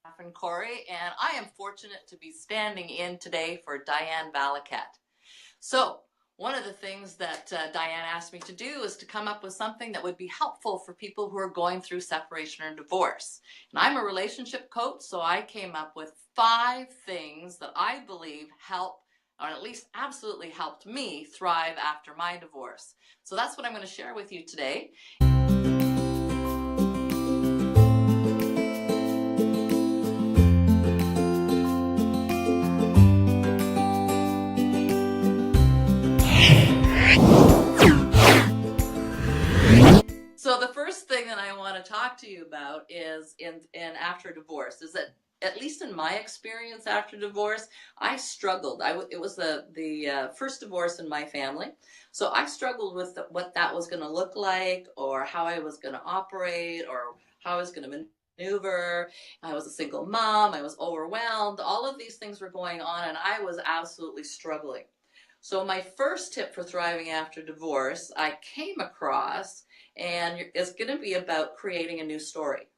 And Corey, and I am fortunate to be standing in today for Diane Valakat. So, one of the things that Diane asked me to do is to come up with something that would be helpful for people who are going through separation or divorce. And I'm a relationship coach, so I came up with 5 things that I believe help, or at least absolutely helped me thrive after my divorce. So that's what I'm going to share with you today. So the first thing that I want to talk to you about is in after divorce is that, at least in my experience after divorce, I struggled. It was the first divorce in my family, so I struggled with what that was going to look like, or how I was going to operate, or how I was going to maneuver. I was a single mom. I was overwhelmed. All of these things were going on, and I was absolutely struggling. So my first tip for thriving after divorce I came across, and it's going to be about creating a new story.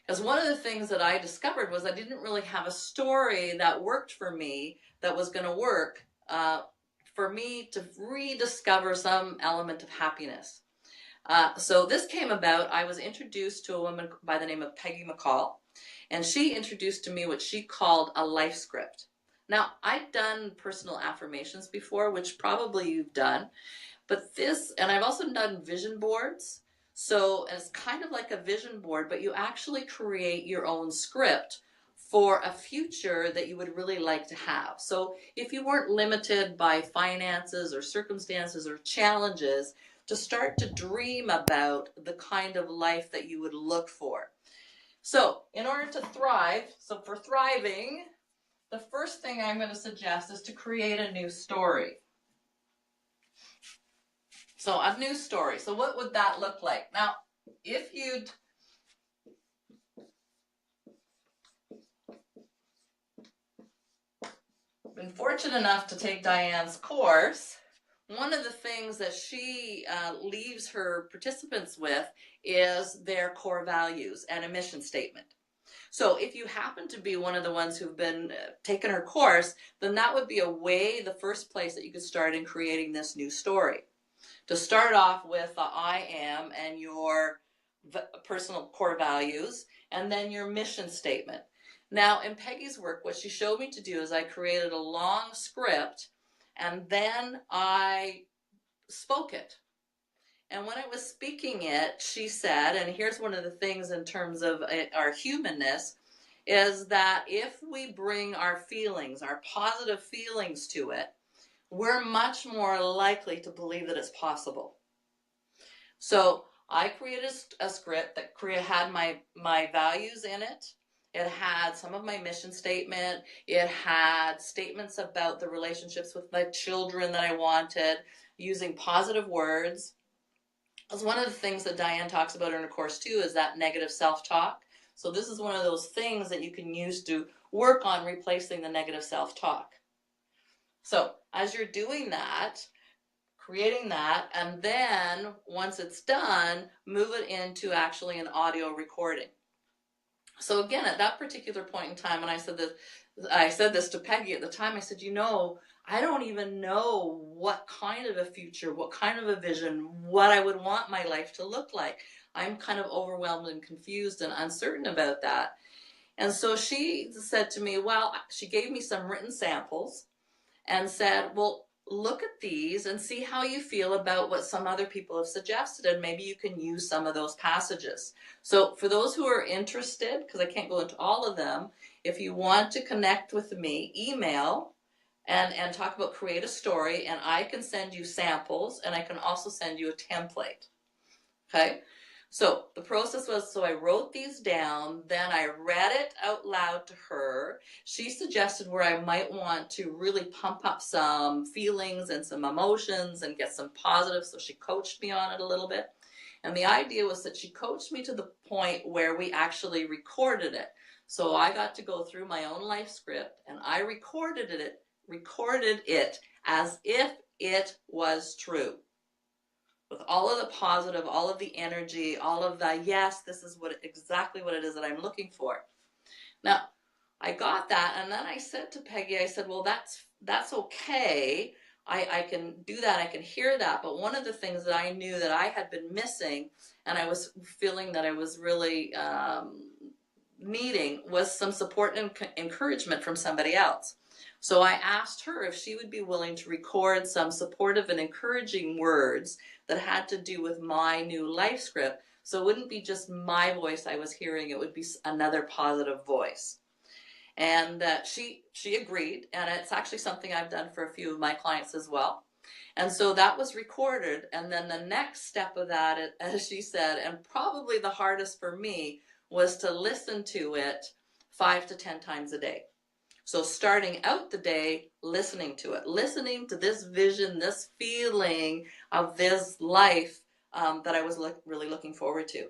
Because one of the things that I discovered was I didn't really have a story that worked for me, that was going to work for me to rediscover some element of happiness. So this came about, I was introduced to a woman by the name of Peggy McCall, and she introduced to me what she called a life script. Now, I've done personal affirmations before, which probably you've done, but this, and I've also done vision boards. So it's kind of like a vision board, but you actually create your own script for a future that you would really like to have. So if you weren't limited by finances or circumstances or challenges, to start to dream about the kind of life that you would look for. So in order to thrive, so for thriving, the first thing I'm going to suggest is to create a new story. So a new story. So what would that look like? Now, if you'd been fortunate enough to take Diane's course, one of the things that she leaves her participants with is their core values and a mission statement. So if you happen to be one of the ones who've been taking her course, then that would be the first place that you could start in creating this new story. To start off with the I am and your personal core values, and then your mission statement. Now, in Peggy's work, what she showed me to do is I created a long script, and then I spoke it. And when I was speaking it, she said, and here's one of the things in terms of our humanness, is that if we bring our feelings, our positive feelings to it, we're much more likely to believe that it's possible. So I created a script that had my values in it. It had some of my mission statement. It had statements about the relationships with my children that I wanted, using positive words. Because one of the things that Diane talks about in her course too is that negative self-talk. So this is one of those things that you can use to work on replacing the negative self-talk. So as you're doing that, creating that, and then once it's done, move it into actually an audio recording. So again, at that particular point in time, and I said this to Peggy at the time, I said, I don't even know what kind of a future, what kind of a vision, what I would want my life to look like. I'm kind of overwhelmed and confused and uncertain about that. And so she said to me, she gave me some written samples and said, well, look at these and see how you feel about what some other people have suggested, and maybe you can use some of those passages. So for those who are interested, because I can't go into all of them, if you want to connect with me, email and talk about create a story, and I can send you samples, and I can also send you a template. Okay? So the process was, so I wrote these down, then I read it out loud to her. She suggested where I might want to really pump up some feelings and some emotions and get some positive, so she coached me on it a little bit. And the idea was that she coached me to the point where we actually recorded it. So I got to go through my own life script, and I recorded it as if it was true. With all of the positive, all of the energy, all of the, yes, this is exactly what it is that I'm looking for. Now, I got that, and then I said to Peggy, I said, well, that's okay. I can do that, I can hear that, but one of the things that I knew that I had been missing, and I was feeling that I was really needing, was some support and encouragement from somebody else. So I asked her if she would be willing to record some supportive and encouraging words that had to do with my new life script. So it wouldn't be just my voice I was hearing, it would be another positive voice. And she agreed, and it's actually something I've done for a few of my clients as well. And so that was recorded, and then the next step of that, as she said, and probably the hardest for me, was to listen to it 5 to 10 times a day. So starting out the day, listening to it, listening to this vision, this feeling of this life that I was really looking forward to.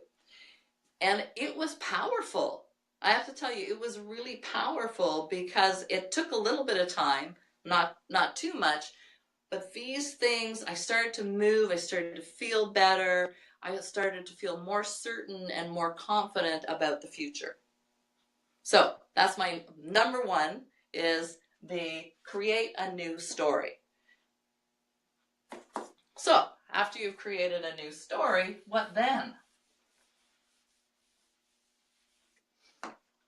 And it was powerful. I have to tell you, it was really powerful because it took a little bit of time, not too much, but these things, I started to move, I started to feel better, I started to feel more certain and more confident about the future. So that's my number one, is the create a new story. So after you've created a new story, what then?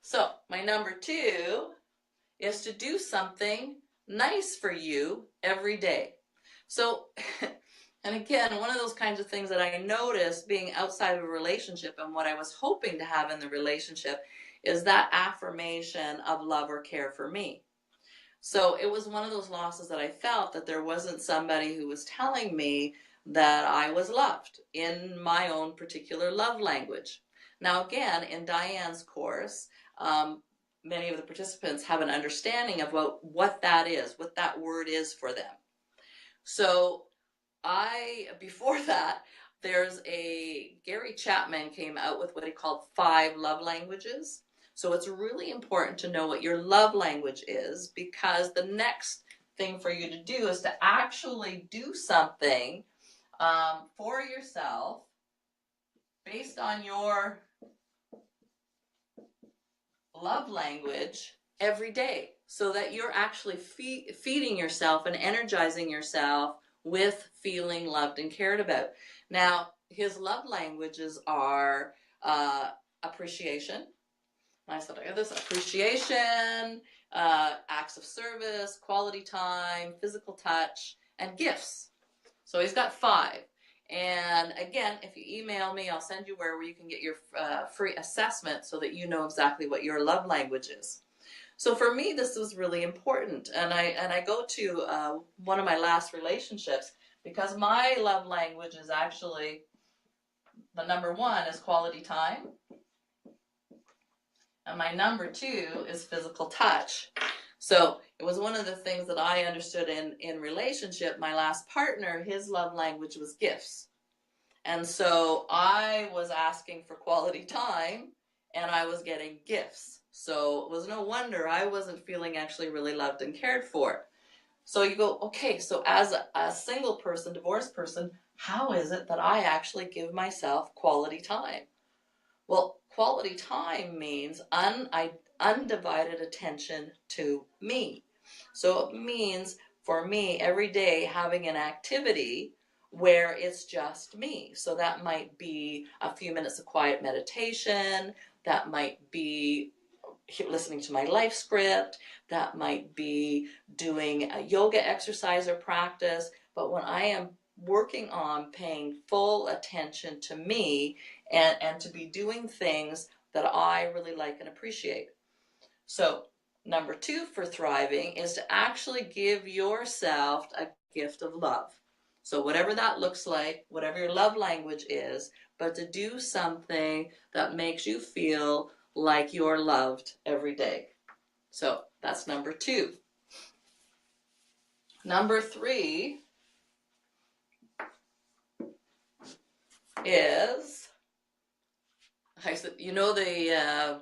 So my number two is to do something nice for you every day. So, and again, one of those kinds of things that I noticed being outside of a relationship, and what I was hoping to have in the relationship, is that affirmation of love or care for me. So it was one of those losses that I felt, that there wasn't somebody who was telling me that I was loved in my own particular love language. Now again, in Diane's course, many of the participants have an understanding of what that is, what that word is for them. So before that, there's Gary Chapman came out with what he called 5 love languages. So it's really important to know what your love language is, because the next thing for you to do is to actually do something for yourself based on your love language every day, so that you're actually feeding yourself and energizing yourself with feeling loved and cared about. Now, his love languages are appreciation. I said, I got this: appreciation, acts of service, quality time, physical touch, and gifts. So he's got 5. And again, if you email me, I'll send you where you can get your free assessment so that you know exactly what your love language is. So for me, this was really important. And I go to one of my last relationships, because my love language is actually, the number 1 is quality time. And my number 2 is physical touch. So it was one of the things that I understood in relationship. My last partner, his love language was gifts. And so I was asking for quality time, and I was getting gifts. So it was no wonder I wasn't feeling actually really loved and cared for. So you go, okay, so as a single person, divorced person, how is it that I actually give myself quality time? Well, quality time means undivided attention to me. So it means, for me, every day having an activity where it's just me. So that might be a few minutes of quiet meditation, that might be listening to my life script, that might be doing a yoga exercise or practice. But when I am working on paying full attention to me, and to be doing things that I really like and appreciate. So number 2 for thriving is to actually give yourself a gift of love. So whatever that looks like, whatever your love language is, but to do something that makes you feel like you're loved every day. So that's number 2. Number 3 is, I said, you know, I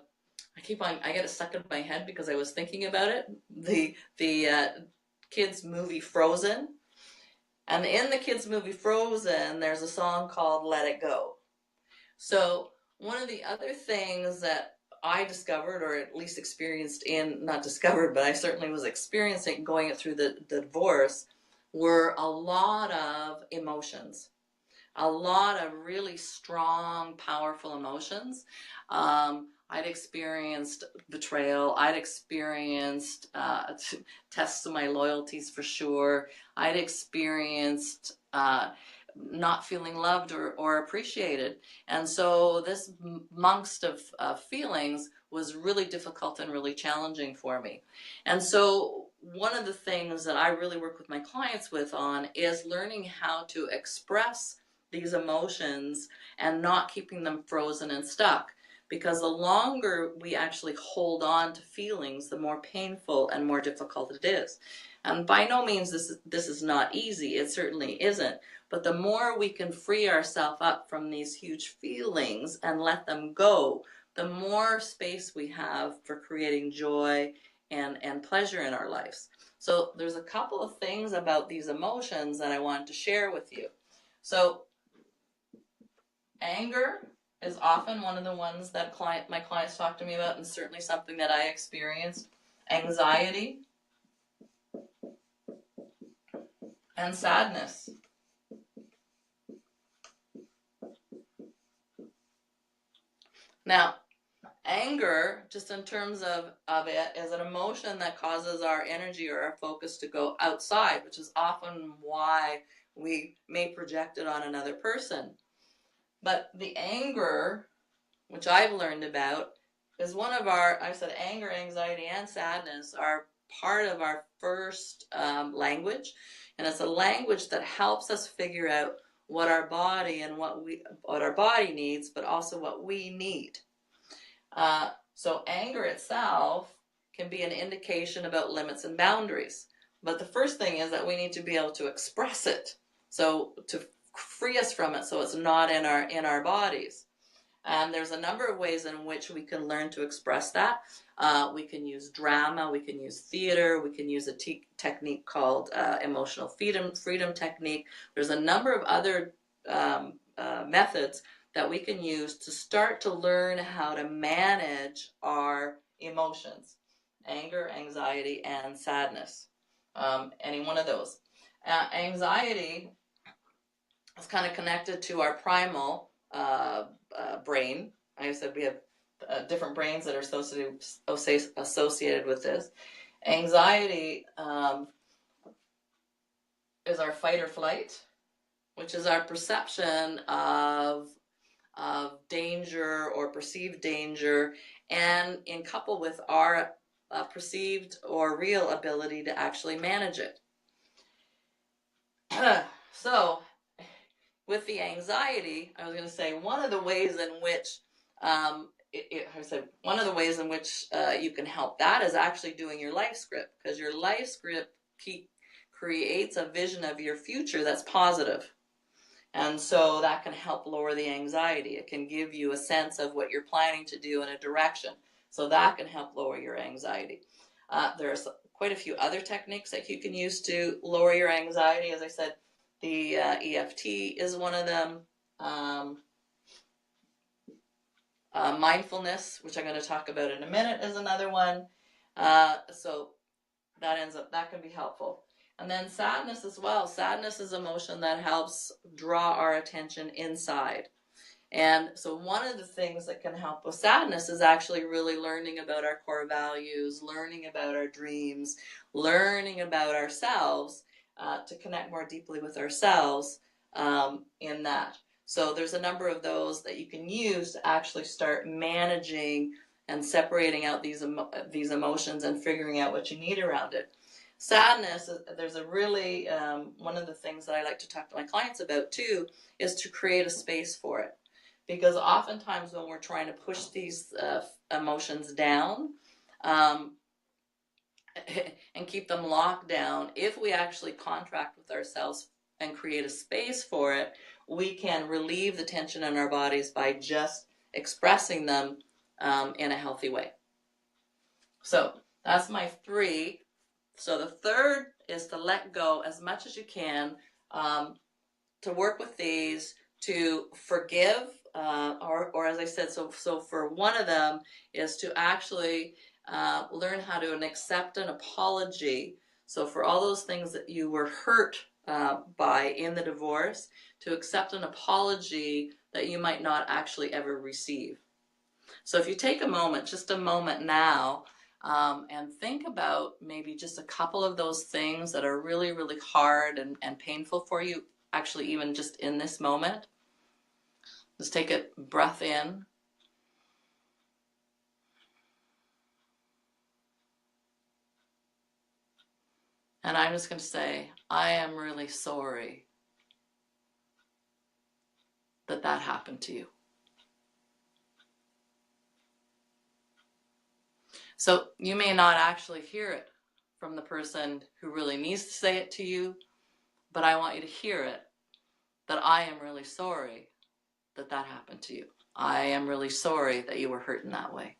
get it stuck in my head because I was thinking about it. The kids movie Frozen, and in the kids movie Frozen, there's a song called "Let It Go." So one of the other things that I discovered, or at least experienced not discovered, but I certainly was experiencing going through the divorce, were a lot of emotions, a lot of really strong, powerful emotions. I'd experienced betrayal. I'd experienced tests of my loyalties for sure. I'd experienced not feeling loved or appreciated. And so this amongst of feelings was really difficult and really challenging for me. And so one of the things that I really work with my clients on is learning how to express these emotions and not keeping them frozen and stuck. Because the longer we actually hold on to feelings, the more painful and more difficult it is. And by no means this is not easy. It certainly isn't. But the more we can free ourselves up from these huge feelings and let them go, the more space we have for creating joy and pleasure in our lives. So there's a couple of things about these emotions that I want to share with you. So anger is often one of the ones that my clients talk to me about, and certainly something that I experienced. Anxiety and sadness. Now, anger, just in terms of it, is an emotion that causes our energy or our focus to go outside, which is often why we may project it on another person. But the anger, which I've learned about, is one of I said anger, anxiety, and sadness are part of our first language. And it's a language that helps us figure out what our body and what our body needs, but also what we need. So anger itself can be an indication about limits and boundaries. But the first thing is that we need to be able to express it, so to free us from it, so it's not in our bodies. And there's a number of ways in which we can learn to express that. We can use drama, we can use theater, we can use a technique called emotional freedom technique. There's a number of other methods that we can use to start to learn how to manage our emotions, anger, anxiety, and sadness. Any one of those. Anxiety is kind of connected to our primal brain. Like I said, we have different brains that are associated with this. Anxiety is our fight or flight, which is our perception of danger or perceived danger, and in couple with our perceived or real ability to actually manage it. So with the anxiety, I was going to say one of the ways in which one of the ways in which you can help that is actually doing your life script, because your life script creates a vision of your future that's positive. And so that can help lower the anxiety. It can give you a sense of what you're planning to do in a direction. So that can help lower your anxiety. There's quite a few other techniques that you can use to lower your anxiety. As I said, the EFT is one of them. Mindfulness, which I'm going to talk about in a minute, is another one. So that can be helpful. And then sadness as well. Sadness is emotion that helps draw our attention inside. And so one of the things that can help with sadness is actually really learning about our core values, learning about our dreams, learning about ourselves, to connect more deeply with ourselves in that. So there's a number of those that you can use to actually start managing and separating out these emotions and figuring out what you need around it. Sadness, there's a really, one of the things that I like to talk to my clients about too, is to create a space for it. Because oftentimes when we're trying to push these emotions down and keep them locked down, if we actually contract with ourselves and create a space for it, we can relieve the tension in our bodies by just expressing them in a healthy way. So that's my 3. So the third is to let go as much as you can, to work with these, to forgive or as I said, so for one of them is to actually learn how to accept an apology. So for all those things that you were hurt by in the divorce, to accept an apology that you might not actually ever receive. So if you take a moment, just a moment now, and think about maybe just a couple of those things that are really, really hard and painful for you, actually even just in this moment. Just take a breath in. And I'm just going to say, I am really sorry that that happened to you. So you may not actually hear it from the person who really needs to say it to you, but I want you to hear it, that I am really sorry that that happened to you. I am really sorry that you were hurt in that way.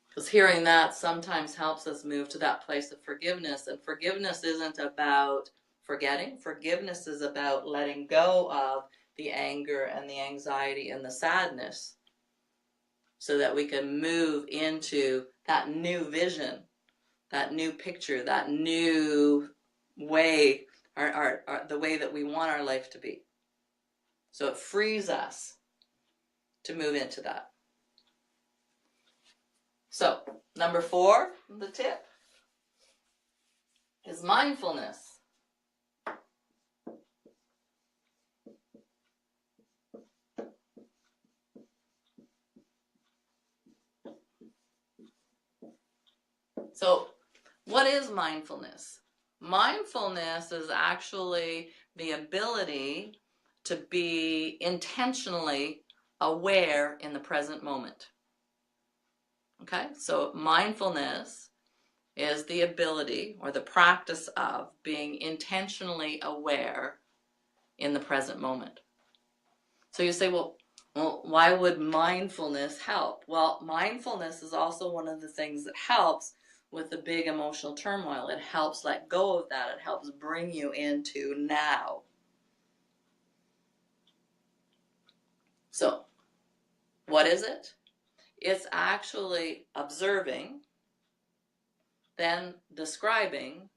Because hearing that sometimes helps us move to that place of forgiveness. And forgiveness isn't about forgetting. Forgiveness is about letting go of the anger and the anxiety and the sadness, so that we can move into that new vision, that new picture, that new way, the way that we want our life to be. So it frees us to move into that. So, number 4, the tip, is mindfulness. So, what is mindfulness? Mindfulness is actually the ability to be intentionally aware in the present moment. Okay, so mindfulness is the ability or the practice of being intentionally aware in the present moment. So you say, well, why would mindfulness help? Well, mindfulness is also one of the things that helps with the big emotional turmoil. It helps let go of that. It helps bring you into now. So, what is it? It's actually observing, then describing,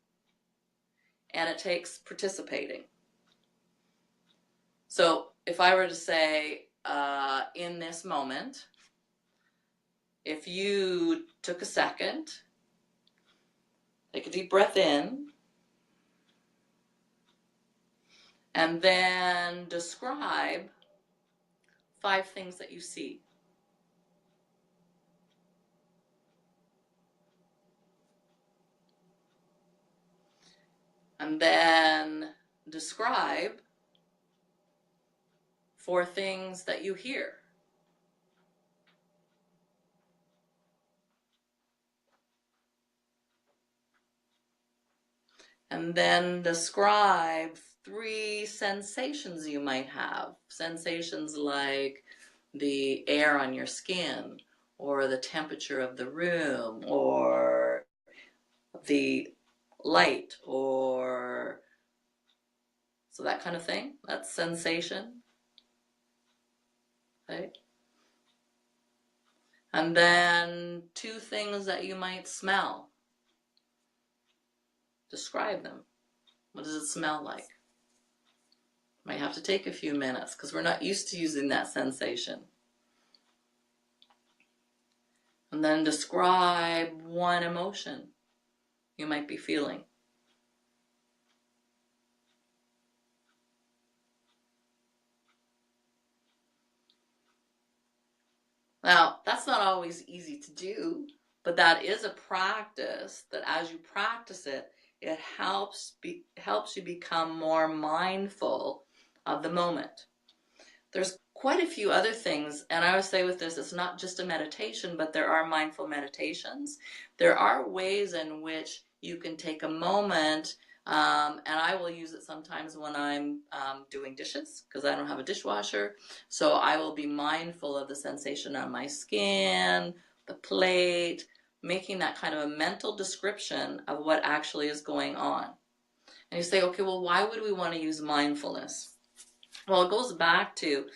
and it takes participating. So if I were to say, in this moment, if you took a second, take a deep breath in, and then describe 5 things that you see. And then describe 4 things that you hear. And then describe 3 sensations you might have. Sensations like the air on your skin, or the temperature of the room, or the light, or so that kind of thing. That's sensation. Okay. And then 2 things that you might smell. Describe them. What does it smell like? Might have to take a few minutes because we're not used to using that sensation. And then describe 1 emotion you might be feeling. Now, that's not always easy to do, but that is a practice that as you practice it, it helps you become more mindful of the moment. There's quite a few other things, and I always say with this, it's not just a meditation, but there are mindful meditations. There are ways in which you can take a moment, and I will use it sometimes when I'm doing dishes, because I don't have a dishwasher. So I will be mindful of the sensation on my skin, the plate, making that kind of a mental description of what actually is going on. And you say, okay, well, why would we want to use mindfulness? Well, it goes back to,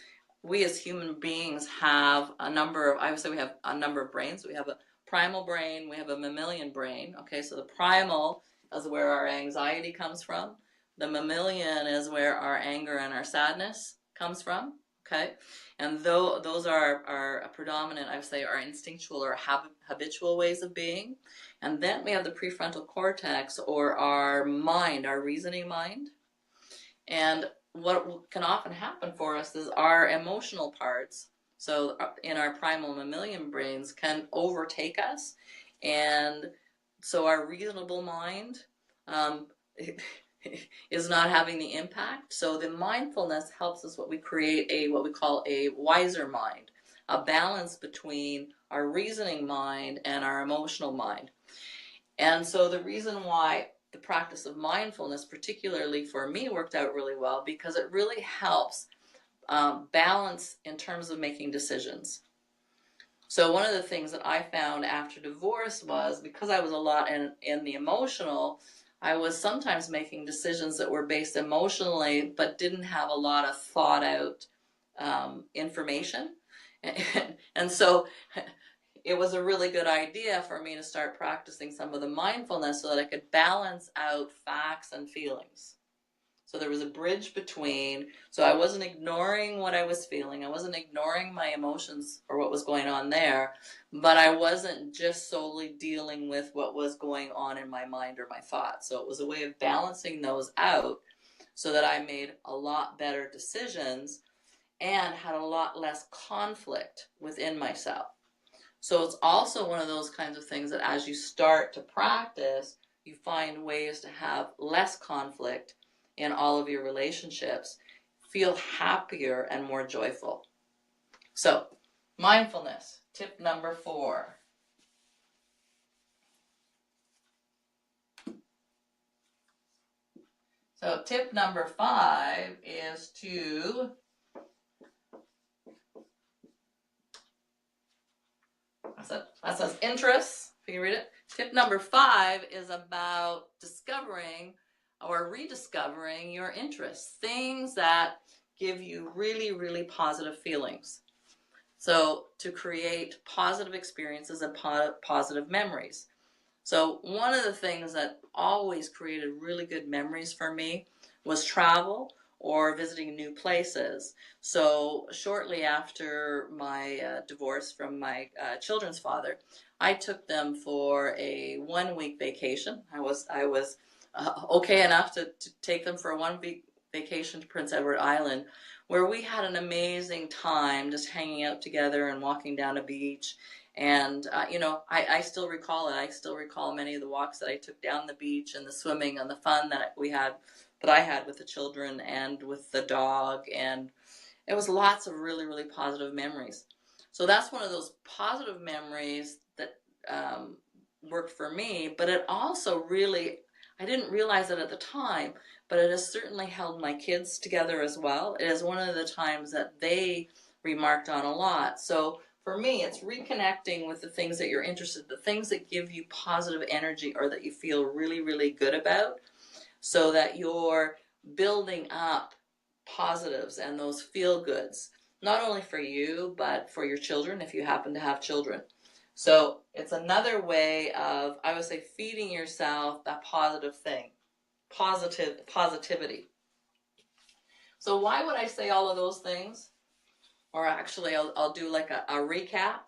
we as human beings have a number of, I would say we have a number of brains. We have a primal brain, we have a mammalian brain. Okay, so the primal is where our anxiety comes from. The mammalian is where our anger and our sadness comes from. Okay, and though those are predominant, I would say, our instinctual or habitual ways of being. And then we have the prefrontal cortex, or our mind, our reasoning mind. And what can often happen for us is our emotional parts, so in our primal mammalian brains, can overtake us. And so our reasonable mind is not having the impact. So the mindfulness helps us what we call a wiser mind, a balance between our reasoning mind and our emotional mind. And so the reason why the practice of mindfulness, particularly for me, worked out really well, because it really helps balance in terms of making decisions. So one of the things that I found after divorce was, because I was a lot in the emotional, I was sometimes making decisions that were based emotionally, but didn't have a lot of thought out information. And so it was a really good idea for me to start practicing some of the mindfulness so that I could balance out facts and feelings. So there was a bridge between, so I wasn't ignoring what I was feeling, I wasn't ignoring my emotions or what was going on there, but I wasn't just solely dealing with what was going on in my mind or my thoughts. So it was a way of balancing those out so that I made a lot better decisions and had a lot less conflict within myself. So it's also one of those kinds of things that as you start to practice, you find ways to have less conflict in all of your relationships, feel happier and more joyful. So, mindfulness, tip number 4. So tip number 5 is to that says interests. If you read it. Tip number 5 is about discovering or rediscovering your interests, things that give you really, really positive feelings. So to create positive experiences and positive memories. So one of the things that always created really good memories for me was travel or visiting new places. So shortly after my divorce from my children's father, I took them for a 1-week vacation. I was okay enough to take them for a 1-week vacation to Prince Edward Island, where we had an amazing time just hanging out together and walking down a beach. And, I still recall it. I still recall many of the walks that I took down the beach and the swimming and the fun that I had with the children and with the dog. And it was lots of really, really positive memories. So that's one of those positive memories that worked for me. But it also really, I didn't realize it at the time, but it has certainly held my kids together as well. It is one of the times that they remarked on a lot. So for me, it's reconnecting with the things that you're interested in, the things that give you positive energy or that you feel really, really good about, so that you're building up positives and those feel goods, not only for you, but for your children if you happen to have children. So it's another way of, I would say, feeding yourself that positive thing, positivity. So why would I say all of those things? Or actually, I'll do like a recap.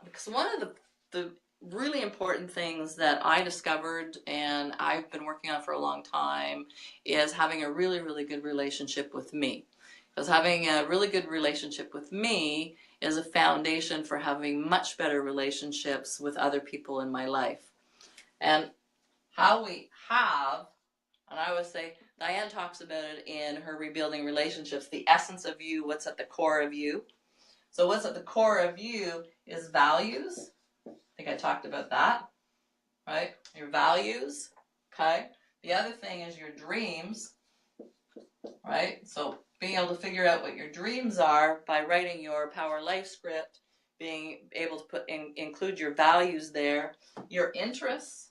Because one of the really important things that I discovered and I've been working on for a long time is having a really, really good relationship with me. Because having a really good relationship with me is a foundation for having much better relationships with other people in my life. And how we have, and I would say, Diane talks about it in her Rebuilding Relationships, the essence of you, what's at the core of you. So what's at the core of you is values. I think I talked about that, right? Your values, okay? The other thing is your dreams, right? So being able to figure out what your dreams are by writing your Power Life script, being able to include your values there, your interests,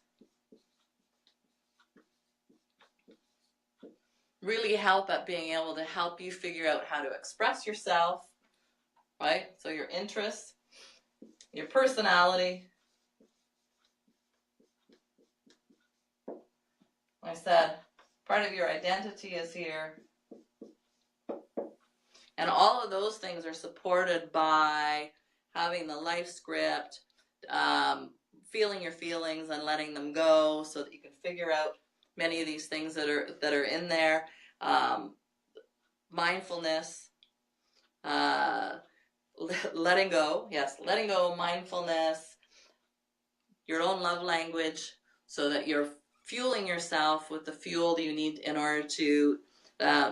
really help at being able to help you figure out how to express yourself, right? So your interests, your personality. Like I said, part of your identity is here. And all of those things are supported by having the life script, feeling your feelings and letting them go so that you can figure out many of these things that are in there. Mindfulness, letting go, yes, letting go, mindfulness, your own love language, so that you're fueling yourself with the fuel that you need in order to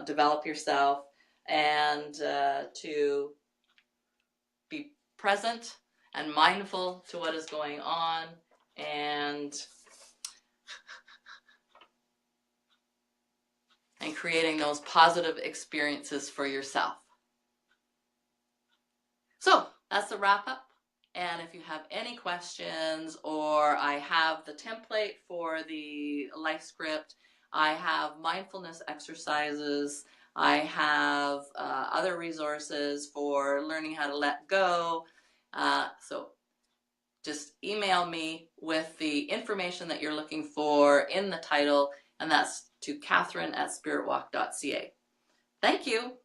develop yourself, and to be present and mindful to what is going on, and creating those positive experiences for yourself. So that's the wrap up. And if you have any questions, or I have the template for the life script, I have mindfulness exercises, I have other resources for learning how to let go. So just email me with the information that you're looking for in the title, and that's to Catherine@spiritwalk.ca. Thank you.